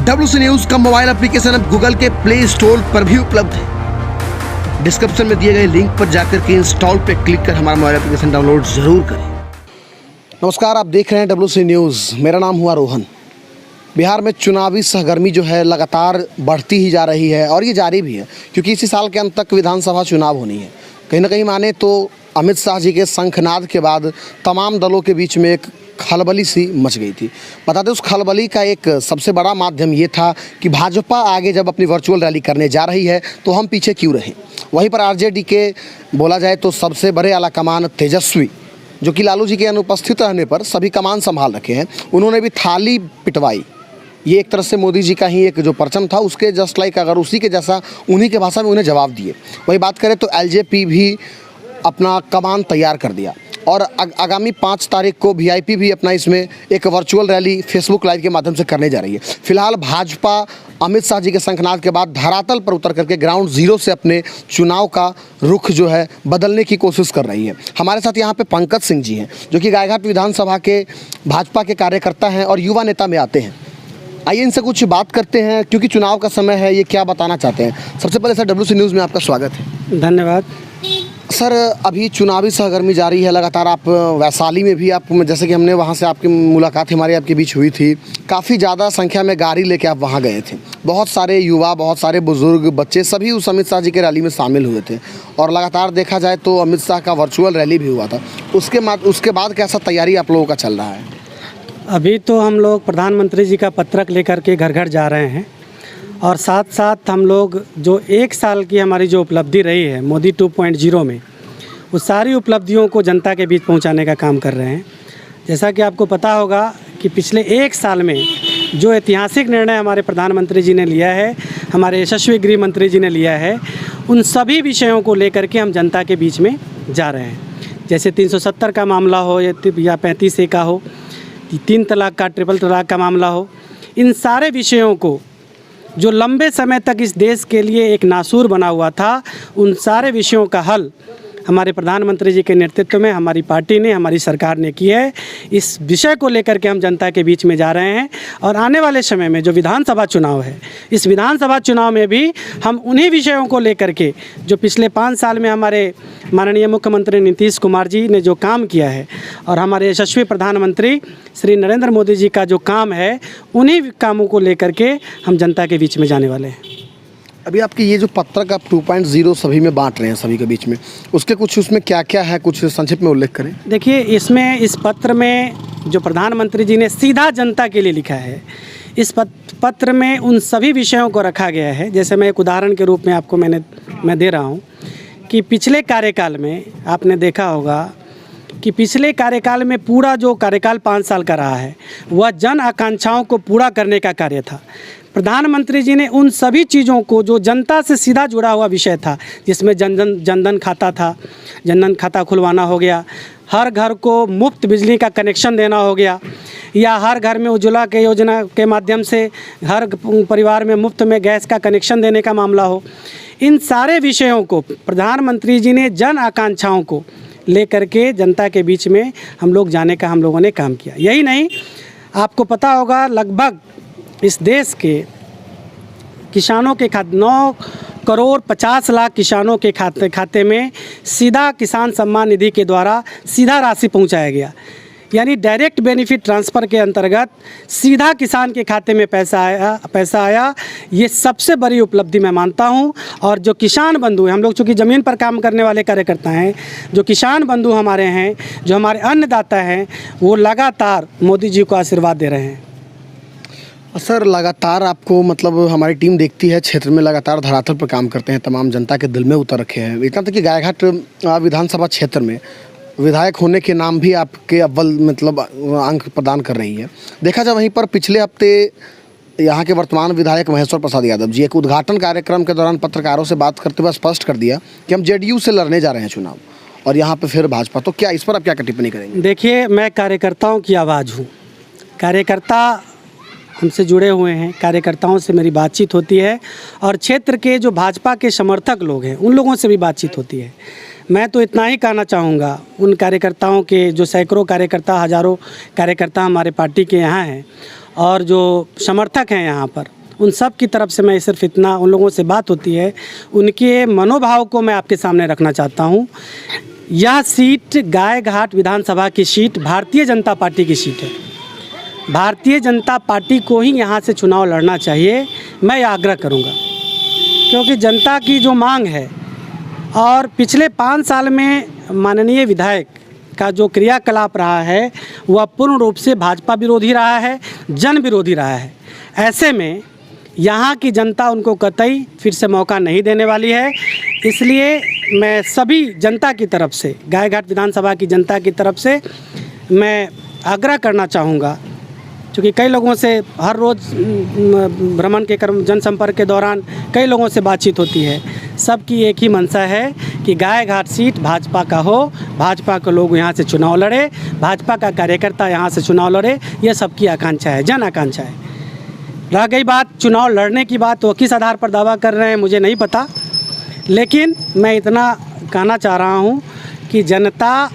WC news का mobile application अब Google के प्ले स्टोर पर भी उपलब्ध है। डिस्क्रिप्शन में दिए गए लिंक पर जाकर के इंस्टॉल पर क्लिक कर हमारा मोबाइल एप्लीकेशन डाउनलोड जरूर करें। नमस्कार, आप देख रहे हैं WC न्यूज़। मेरा नाम हुआ रोहन। बिहार में चुनावी सरगर्मी जो है लगातार बढ़ती ही जा रही है और ये जारी भी है, क्योंकि इसी साल के अंत तक विधानसभा चुनाव होनी है। कहीं ना कहीं माने तो अमित शाह जी के शंखनाद के बाद तमाम दलों के बीच में एक खलबली सी मच गई थी। बता दें, उस खलबली का एक सबसे बड़ा माध्यम ये था कि भाजपा आगे जब अपनी वर्चुअल रैली करने जा रही है तो हम पीछे क्यों रहें। वहीं पर आरजेडी के बोला जाए तो सबसे बड़े आला कमान तेजस्वी, जो कि लालू जी के अनुपस्थित रहने पर सभी कमान संभाल रखे हैं, उन्होंने भी थाली पिटवाई। ये एक तरह से मोदी जी का ही एक जो परचम था उसके जस्ट लाइक अगर उसी के जैसा उन्हीं के भाषा में उन्हें जवाब दिए। वही बात करें तो एलजेपी भी अपना कमान तैयार कर दिया और आगामी 5 तारीख को वीआईपी भी अपना इसमें एक वर्चुअल रैली फेसबुक लाइव के माध्यम से करने जा रही है। फिलहाल भाजपा अमित शाह जी के शंखनाद के बाद धरातल पर उतर करके ग्राउंड जीरो से अपने चुनाव का रुख जो है बदलने की कोशिश कर रही है। हमारे साथ यहाँ पे पंकज सिंह जी हैं, जो कि गायघाट विधानसभा के भाजपा के कार्यकर्ता हैं और युवा नेता में आते हैं। आइए इनसे कुछ बात करते हैं, क्योंकि चुनाव का समय है, ये क्या बताना चाहते हैं। सबसे पहले सर, WC न्यूज़ में आपका स्वागत है। धन्यवाद सर। अभी चुनावी सरगर्मी जारी है लगातार। आप वैशाली में भी आप, जैसे कि हमने वहाँ से आपकी मुलाकात हमारी आपके बीच हुई थी, काफ़ी ज़्यादा संख्या में गाड़ी लेके आप वहाँ गए थे। बहुत सारे युवा, बहुत सारे बुजुर्ग, बच्चे सभी उस अमित शाह जी के रैली में शामिल हुए थे और लगातार देखा जाए तो अमित शाह का वर्चुअल रैली भी हुआ था। उसके बाद कैसा तैयारी आप लोगों का चल रहा है? अभी तो हम लोग प्रधानमंत्री जी का पत्रक लेकर के घर घर जा रहे हैं और साथ साथ हम लोग जो 1 साल की हमारी जो उपलब्धि रही है मोदी 2.0 में, उस सारी उपलब्धियों को जनता के बीच पहुंचाने का काम कर रहे हैं। जैसा कि आपको पता होगा कि पिछले 1 साल में जो ऐतिहासिक निर्णय हमारे प्रधानमंत्री जी ने लिया है, हमारे यशस्वी गृह मंत्री जी ने लिया है, उन सभी विषयों को लेकर के हम जनता के बीच में जा रहे हैं। जैसे 370 का मामला हो या 35A का हो, 3 तलाक का, ट्रिपल तलाक का मामला हो, इन सारे विषयों को जो लंबे समय तक इस देश के लिए एक नासूर बना हुआ था, उन सारे विषयों का हल हमारे प्रधानमंत्री जी के नेतृत्व में हमारी पार्टी ने, हमारी सरकार ने की है। इस विषय को लेकर के हम जनता के बीच में जा रहे हैं और आने वाले समय में जो विधानसभा चुनाव है, इस विधानसभा चुनाव में भी हम उन्हीं विषयों को लेकर के जो पिछले 5 साल में हमारे माननीय मुख्यमंत्री नीतीश कुमार जी ने जो काम किया है और हमारे यशस्वी प्रधानमंत्री श्री नरेंद्र मोदी जी का जो काम है, उन्हीं कामों को लेकर के हम जनता के बीच में जाने वाले हैं। अभी आपकी ये जो पत्रक आप 2.0 सभी में बांट रहे हैं, सभी के बीच में, उसके कुछ उसमें क्या क्या है, कुछ संक्षिप्त में उल्लेख करें। देखिए, इसमें इस पत्र में जो प्रधानमंत्री जी ने सीधा जनता के लिए लिखा है, इस पत्र में उन सभी विषयों को रखा गया है। जैसे मैं एक उदाहरण के रूप में आपको मैं दे रहा हूँ कि पिछले कार्यकाल में आपने देखा होगा कि पिछले कार्यकाल में पूरा जो कार्यकाल 5 साल का रहा है, वह जन आकांक्षाओं को पूरा करने का कार्य था। प्रधानमंत्री जी ने उन सभी चीज़ों को जो जनता से सीधा जुड़ा हुआ विषय था, जिसमें जनधन खाता था, जनधन खाता खुलवाना हो गया, हर घर को मुफ्त बिजली का कनेक्शन देना हो गया, या हर घर में उज्ज्वला के योजना के माध्यम से हर परिवार में मुफ्त में गैस का कनेक्शन देने का मामला हो, इन सारे विषयों को प्रधानमंत्री जी ने जन आकांक्षाओं को लेकर के जनता के बीच में हम लोग जाने का हम लोगों ने काम किया। यही नहीं, आपको पता होगा लगभग इस देश के किसानों के खाते 9 करोड़ 50 लाख किसानों के खाते में सीधा किसान सम्मान निधि के द्वारा सीधा राशि पहुंचाया गया। यानी डायरेक्ट बेनिफिट ट्रांसफ़र के अंतर्गत सीधा किसान के खाते में पैसा आया। ये सबसे बड़ी उपलब्धि मैं मानता हूं। और जो किसान बंधु हैं, हम लोग चूँकि ज़मीन पर काम करने वाले कार्यकर्ता हैं, जो किसान बंधु हमारे हैं, जो हमारे अन्नदाता हैं, वो लगातार मोदी जी को आशीर्वाद दे रहे हैं। सर, लगातार आपको मतलब हमारी टीम देखती है, क्षेत्र में लगातार धरातल पर काम करते हैं, तमाम जनता के दिल में उतर रखे हैं। इतना तक कि गायघाट विधानसभा क्षेत्र में विधायक होने के नाम भी आपके अव्वल मतलब अंक प्रदान कर रही है। देखा जाए वहीं पर पिछले हफ्ते यहाँ के वर्तमान विधायक महेश्वर प्रसाद यादव जी एक उद्घाटन कार्यक्रम के दौरान पत्रकारों से बात करते हुए स्पष्ट कर दिया कि हम जेडीयू से लड़ने जा रहे हैं चुनाव और यहाँ पे फिर भाजपा। तो क्या इस पर आप क्या टिप्पणी करेंगे? देखिए, मैं कार्यकर्ताओं की आवाज़ हूँ। कार्यकर्ता हमसे जुड़े हुए हैं, कार्यकर्ताओं से मेरी बातचीत होती है और क्षेत्र के जो भाजपा के समर्थक लोग हैं, उन लोगों से भी बातचीत होती है। मैं तो इतना ही कहना चाहूँगा उन कार्यकर्ताओं के, जो सैकड़ों कार्यकर्ता, हज़ारों कार्यकर्ता हमारे पार्टी के यहाँ हैं और जो समर्थक हैं यहाँ पर, उन सब की तरफ से मैं सिर्फ इतना, उन लोगों से बात होती है, उनके मनोभाव को मैं आपके सामने रखना चाहता हूँ। यह सीट गायघाट विधानसभा की सीट भारतीय जनता पार्टी की सीट है। भारतीय जनता पार्टी को ही यहाँ से चुनाव लड़ना चाहिए, मैं यह आग्रह करूँगा, क्योंकि जनता की जो मांग है और पिछले 5 साल में माननीय विधायक का जो क्रियाकलाप रहा है वह पूर्ण रूप से भाजपा विरोधी रहा है, जन विरोधी रहा है। ऐसे में यहाँ की जनता उनको कतई फिर से मौका नहीं देने वाली है। इसलिए मैं सभी जनता की तरफ से, गायघाट विधानसभा की जनता की तरफ से मैं आग्रह करना चाहूँगा, क्योंकि कई लोगों से हर रोज़ भ्रमण के क्रम, जनसंपर्क के दौरान कई लोगों से बातचीत होती है। सबकी एक ही मंशा है कि गायघाट सीट भाजपा का हो, भाजपा के लोग यहाँ से चुनाव लड़े, भाजपा का कार्यकर्ता यहाँ से चुनाव लड़े, यह सबकी आकांक्षा है, जन आकांक्षा है। रह गई बात चुनाव लड़ने की बात, वो किस आधार पर दावा कर रहे हैं मुझे नहीं पता, लेकिन मैं इतना कहना चाह रहा हूँ कि जनता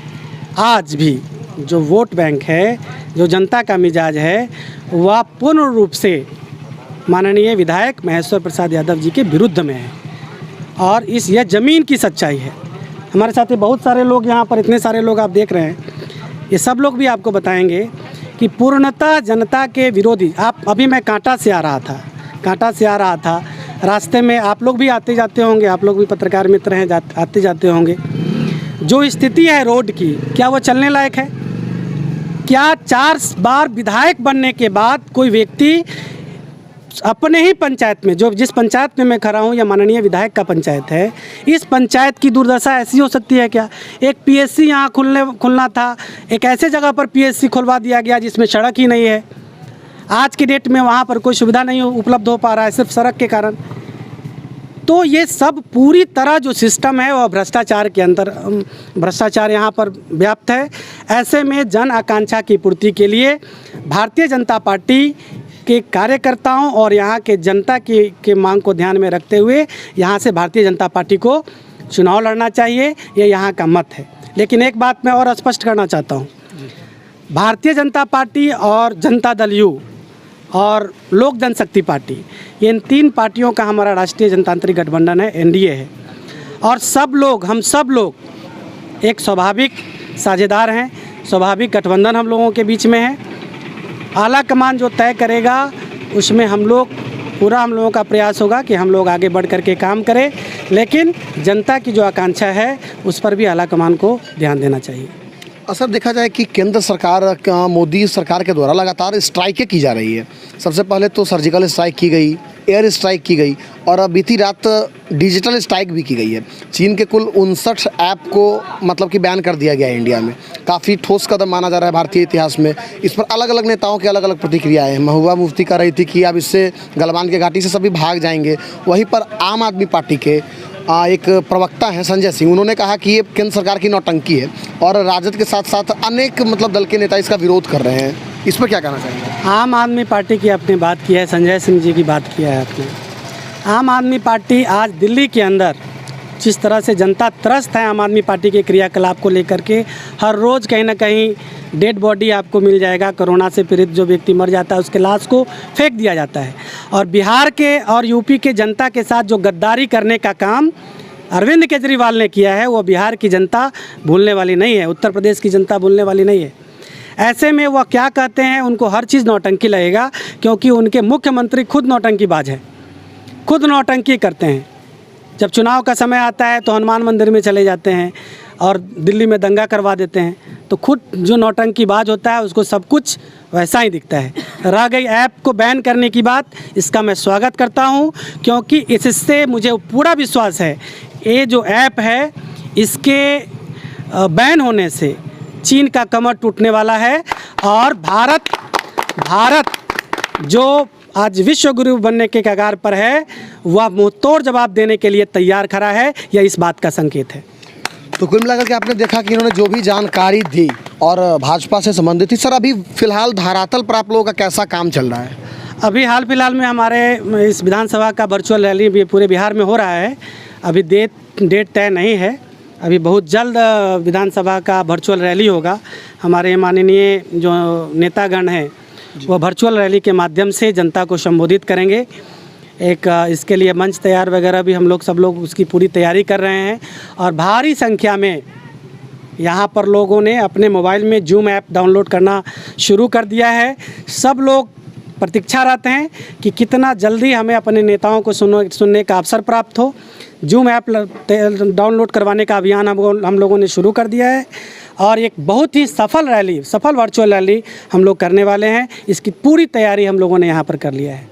आज भी, जो वोट बैंक है, जो जनता का मिजाज है, वह पूर्ण रूप से माननीय विधायक महेश्वर प्रसाद यादव जी के विरुद्ध में है और यह ज़मीन की सच्चाई है। हमारे साथ बहुत सारे लोग यहाँ पर, इतने सारे लोग आप देख रहे हैं, ये सब लोग भी आपको बताएंगे कि पूर्णतः जनता के विरोधी। आप, अभी मैं कांटा से आ रहा था, रास्ते में आप लोग भी आते जाते होंगे, आप लोग भी पत्रकार मित्र हैं, आते जाते होंगे। जो स्थिति है रोड की, क्या वो चलने लायक है? क्या 4 बार विधायक बनने के बाद कोई व्यक्ति अपने ही पंचायत में, जो जिस पंचायत में मैं खड़ा हूँ, या माननीय विधायक का पंचायत है, इस पंचायत की दुर्दशा ऐसी हो सकती है क्या? एक पीएससी यहाँ खुलना था, एक ऐसे जगह पर पीएससी खुलवा दिया गया जिसमें सड़क ही नहीं है। आज की डेट में वहाँ पर कोई सुविधा नहीं उपलब्ध हो पा रहा है, सिर्फ सड़क के कारण। तो ये सब पूरी तरह जो सिस्टम है वह भ्रष्टाचार के अंदर, भ्रष्टाचार यहाँ पर व्याप्त है। ऐसे में जन आकांक्षा की पूर्ति के लिए भारतीय जनता पार्टी के कार्यकर्ताओं और यहाँ के जनता के मांग को ध्यान में रखते हुए यहाँ से भारतीय जनता पार्टी को चुनाव लड़ना चाहिए, ये यहाँ का मत है। लेकिन एक बात मैं और स्पष्ट करना चाहता हूँ, भारतीय जनता पार्टी और जनता दल यू और लोक जनशक्ति पार्टी, ये इन 3 पार्टियों का हमारा राष्ट्रीय जनतांत्रिक गठबंधन है, एनडीए है। और हम सब लोग एक स्वाभाविक साझेदार हैं, स्वाभाविक गठबंधन हम लोगों के बीच में है। आला कमान जो तय करेगा उसमें हम लोगों का प्रयास होगा कि हम लोग आगे बढ़ कर के काम करें, लेकिन जनता की जो आकांक्षा है उस पर भी आला कमान को ध्यान देना चाहिए। असर देखा जाए कि केंद्र सरकार, मोदी सरकार के द्वारा लगातार स्ट्राइकें की जा रही है। सबसे पहले तो सर्जिकल स्ट्राइक की गई, एयर स्ट्राइक की गई और बीती रात डिजिटल स्ट्राइक भी की गई है। चीन के कुल 59 ऐप को मतलब कि बैन कर दिया गया है इंडिया में। काफ़ी ठोस कदम माना जा रहा है भारतीय इतिहास में। इस पर अलग अलग नेताओं की अलग अलग प्रतिक्रियाएँ हैं। महबूबा मुफ्ती कह रही थी कि अब इससे गलवान की घाटी से सभी भाग जाएंगे। वहीं पर आम आदमी पार्टी के एक प्रवक्ता हैं संजय सिंह, उन्होंने कहा कि ये केंद्र सरकार की नौटंकी है और राजद के साथ साथ अनेक मतलब दल के नेता इसका विरोध कर रहे हैं। इस पर क्या कहना चाहेंगे? आम आदमी पार्टी की आपने बात की है, संजय सिंह जी की बात किया है आपने। आम आदमी पार्टी आज दिल्ली के अंदर जिस तरह से जनता त्रस्त है आम आदमी पार्टी के क्रियाकलाप को लेकर के, हर रोज़ कहीं ना कहीं डेड बॉडी आपको मिल जाएगा। कोरोना से पीड़ित जो व्यक्ति मर जाता है उसके लाश को फेंक दिया जाता है। और बिहार के और यूपी के जनता के साथ जो गद्दारी करने का काम अरविंद केजरीवाल ने किया है, वो बिहार की जनता भूलने वाली नहीं है, उत्तर प्रदेश की जनता भूलने वाली नहीं है। ऐसे में वह क्या कहते हैं, उनको हर चीज़ नौटंकी लगेगा, क्योंकि उनके मुख्यमंत्री खुद नौटंकीबाज हैं, खुद नौटंकी करते हैं। जब चुनाव का समय आता है तो हनुमान मंदिर में चले जाते हैं और दिल्ली में दंगा करवा देते हैं। तो खुद जो नौटंकीबाज होता है उसको सब कुछ वैसा ही दिखता है। रह गई ऐप को बैन करने की बात, इसका मैं स्वागत करता हूं, क्योंकि इससे मुझे पूरा विश्वास है ये जो ऐप है इसके बैन होने से चीन का कमर टूटने वाला है और भारत जो आज विश्व गुरु बनने के कगार पर है वह मुंहतोड़ जवाब देने के लिए तैयार खड़ा है, यह इस बात का संकेत है। तो कुल मिलाकर के आपने देखा कि इन्होंने जो भी जानकारी दी और भाजपा से संबंधित थी। सर, अभी फिलहाल धरातल पर आप लोगों का कैसा काम चल रहा है? अभी हाल फिलहाल में हमारे इस विधानसभा का वर्चुअल रैली भी पूरे बिहार में हो रहा है। अभी डेट तय नहीं है, अभी बहुत जल्द विधानसभा का वर्चुअल रैली होगा। हमारे माननीय जो नेतागण हैं वो वर्चुअल रैली के माध्यम से जनता को संबोधित करेंगे। एक इसके लिए मंच तैयार वगैरह भी हम लोग सब लोग उसकी पूरी तैयारी कर रहे हैं और भारी संख्या में यहाँ पर लोगों ने अपने मोबाइल में जूम ऐप डाउनलोड करना शुरू कर दिया है। सब लोग प्रतीक्षारत हैं कि कितना जल्दी हमें अपने नेताओं को सुनने का अवसर प्राप्त हो। जूम ऐप डाउनलोड करवाने का अभियान हम लोगों ने शुरू कर दिया है और एक बहुत ही सफल वर्चुअल रैली हम लोग करने वाले हैं। इसकी पूरी तैयारी हम लोगों ने यहाँ पर कर लिया है।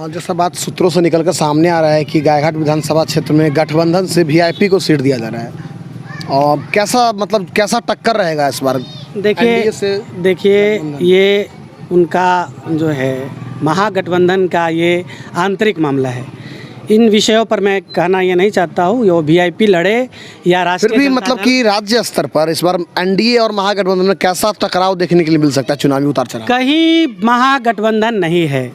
जैसा बात सूत्रों से निकलकर सामने आ रहा है कि गायघाट विधानसभा क्षेत्र में गठबंधन से वीआईपी को सीट दिया जा रहा है और कैसा टक्कर रहेगा इस बार? देखिए ये उनका जो है महागठबंधन का ये आंतरिक मामला है। इन विषयों पर मैं कहना ये नहीं चाहता हूँ, ये वीआईपी लड़े या राष्ट्रीय, फिर भी मतलब कि राज्य स्तर पर इस बार एनडीए और महागठबंधन में कैसा टकराव देखने के लिए मिल सकता है चुनावी उतार चढ़ाव? कहीं महागठबंधन नहीं है।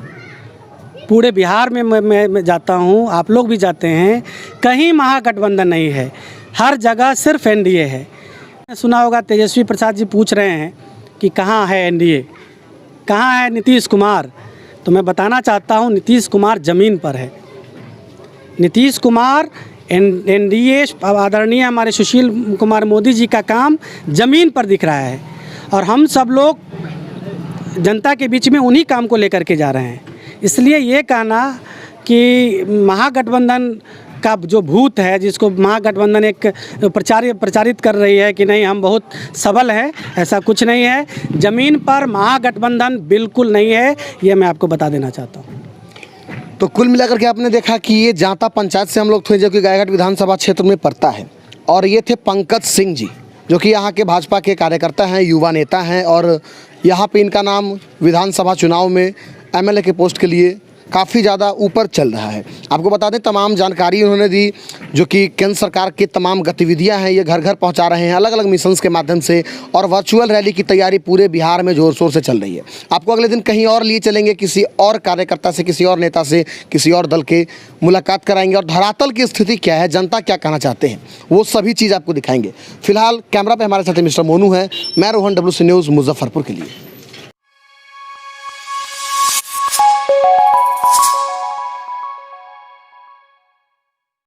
पूरे बिहार में मैं जाता हूँ, आप लोग भी जाते हैं, कहीं महागठबंधन नहीं है। हर जगह सिर्फ एनडीए है। सुना होगा तेजस्वी प्रसाद जी पूछ रहे हैं कि कहाँ है एनडीए, कहाँ है नीतीश कुमार। तो मैं बताना चाहता हूँ नीतीश कुमार ज़मीन पर है। नीतीश कुमार एनडीए आदरणीय हमारे सुशील कुमार मोदी जी का काम ज़मीन पर दिख रहा है और हम सब लोग जनता के बीच में उन्हीं काम को लेकर के जा रहे हैं। इसलिए ये कहना कि महागठबंधन का जो भूत है, जिसको महागठबंधन एक प्रचारित कर रही है कि नहीं हम बहुत सबल हैं, ऐसा कुछ नहीं है। ज़मीन पर महागठबंधन बिल्कुल नहीं है, ये मैं आपको बता देना चाहता हूँ। तो कुल मिलाकर के आपने देखा कि ये जांता पंचायत से हम लोग थे जो कि गायघाट विधानसभा क्षेत्र में पड़ता है और ये थे पंकज सिंह जी जो कि यहाँ के भाजपा के कार्यकर्ता हैं, युवा नेता हैं और यहाँ पे इनका नाम विधानसभा चुनाव में एमएलए के पोस्ट के लिए काफ़ी ज़्यादा ऊपर चल रहा है। आपको बता दें तमाम जानकारी उन्होंने दी जो कि केंद्र सरकार की तमाम गतिविधियां हैं ये घर घर पहुंचा रहे हैं अलग अलग मिशंस के माध्यम से और वर्चुअल रैली की तैयारी पूरे बिहार में ज़ोर शोर से चल रही है। आपको अगले दिन कहीं और लिए चलेंगे, किसी और कार्यकर्ता से, किसी और नेता से, किसी और दल के मुलाकात कराएंगे और धरातल की स्थिति क्या है, जनता क्या कहना चाहते हैं, वो सभी चीज़ आपको दिखाएंगे। फिलहाल कैमरा पर हमारे साथ मिस्टर मोनू है, मैं रोहन WC न्यूज़ मुजफ्फरपुर के लिए।